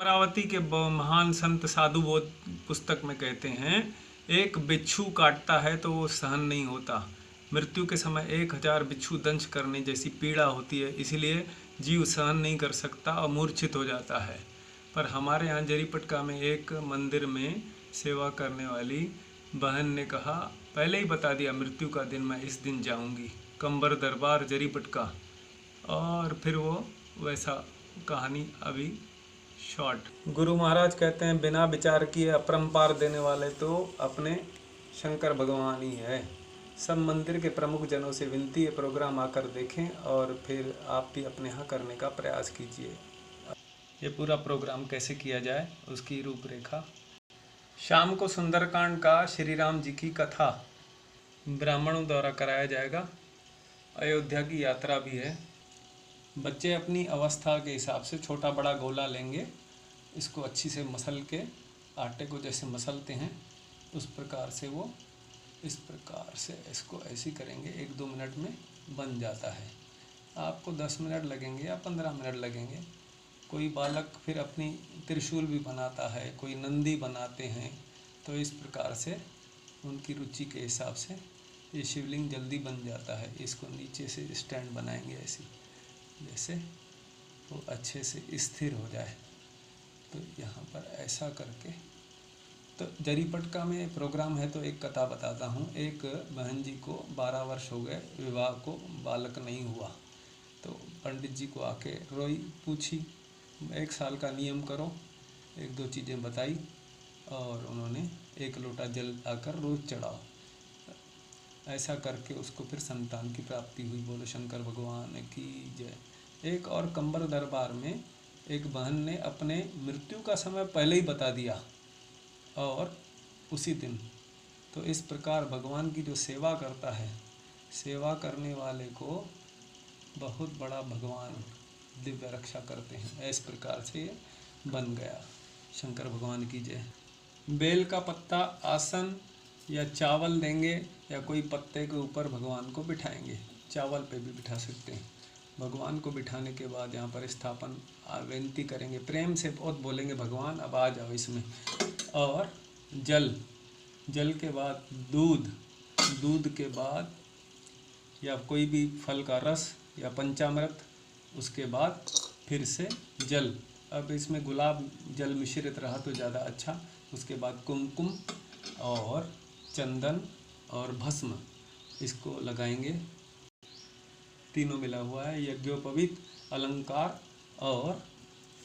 अमरावती के महान संत साधु बोध पुस्तक में कहते हैं, एक बिच्छू काटता है तो वो सहन नहीं होता। मृत्यु के समय 1000 बिच्छू दंश करने जैसी पीड़ा होती है, इसलिए जीव सहन नहीं कर सकता और मूर्छित हो जाता है। पर हमारे यहाँ जरीपटका में एक मंदिर में सेवा करने वाली बहन ने कहा, पहले ही बता दिया मृत्यु का दिन, मैं इस दिन जाऊंगी, कंबर दरबार जरीपटका। और फिर वो वैसा कहानी अभी शॉर्ट। गुरु महाराज कहते हैं, बिना विचार किए अपरंपार देने वाले तो अपने शंकर भगवान ही है। सब मंदिर के प्रमुख जनों से विनती है, प्रोग्राम आकर देखें और फिर आप भी अपने यहाँ करने का प्रयास कीजिए। ये पूरा प्रोग्राम कैसे किया जाए उसकी रूपरेखा। शाम को सुंदरकांड का श्री राम जी की कथा ब्राह्मणों द्वारा कराया जाएगा। अयोध्या की यात्रा भी है। बच्चे अपनी अवस्था के हिसाब से छोटा बड़ा गोला लेंगे, इसको अच्छी से मसल के, आटे को जैसे मसलते हैं उस प्रकार से वो इस प्रकार से इसको ऐसे करेंगे, 1-2 मिनट में बन जाता है। आपको 10 मिनट लगेंगे या 15 मिनट लगेंगे। कोई बालक फिर अपनी त्रिशूल भी बनाता है, कोई नंदी बनाते हैं, तो इस प्रकार से उनकी रुचि के हिसाब से ये शिवलिंग जल्दी बन जाता है। इसको नीचे से स्टैंड बनाएंगे ऐसे, जैसे वो अच्छे से स्थिर हो जाए। तो यहाँ पर ऐसा करके, तो जरीपटका में प्रोग्राम है तो एक कथा बताता हूँ। एक बहन जी को 12 वर्ष हो गए, विवाह को बालक नहीं हुआ, तो पंडित जी को आके रोई, पूछी, 1 साल का नियम करो, 1-2 चीज़ें बताई और उन्होंने 1 लोटा जल आकर रोज चढ़ाओ। ऐसा करके उसको फिर संतान की प्राप्ति हुई। बोलो शंकर भगवान की जय। एक और कंबर दरबार में एक बहन ने अपने मृत्यु का समय पहले ही बता दिया और उसी दिन। तो इस प्रकार भगवान की जो सेवा करता है, सेवा करने वाले को बहुत बड़ा भगवान दिव्य रक्षा करते हैं। इस प्रकार से ये बन गया। शंकर भगवान की जय। बेल का पत्ता, आसन या चावल देंगे या कोई पत्ते के ऊपर भगवान को बिठाएंगे। चावल पे भी बिठा सकते हैं। भगवान को बिठाने के बाद यहाँ पर स्थापन विनती करेंगे, प्रेम से बहुत बोलेंगे, भगवान अब आ जाओ इसमें। और जल के बाद दूध के बाद या कोई भी फल का रस या पंचामृत, उसके बाद फिर से जल। अब इसमें गुलाब जल मिश्रित रहा तो ज़्यादा अच्छा। उसके बाद कुमकुम और चंदन और भस्म इसको लगाएंगे। तीनों मिला हुआ है। यज्ञोपवीत, अलंकार और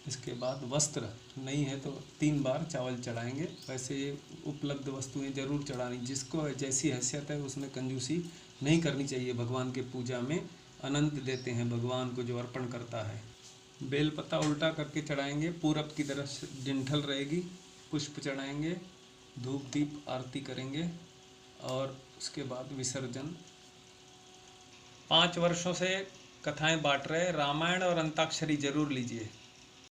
इसके बाद वस्त्र। नहीं है तो 3 बार चावल चढ़ाएंगे। वैसे ये उपलब्ध वस्तुएं जरूर चढ़ानी, जिसको जैसी हैसियत है उसमें कंजूसी नहीं करनी चाहिए। भगवान के पूजा में अनंत देते हैं भगवान को जो अर्पण करता है। बेलपत्ता उल्टा करके चढ़ाएंगे, पूरब की तरफ डिंठल रहेगी। पुष्प चढ़ाएंगे, धूप दीप आरती करेंगे और उसके बाद विसर्जन। 5 वर्षों से कथाएं बांट रहे, रामायण और अंताक्षरी जरूर लीजिए।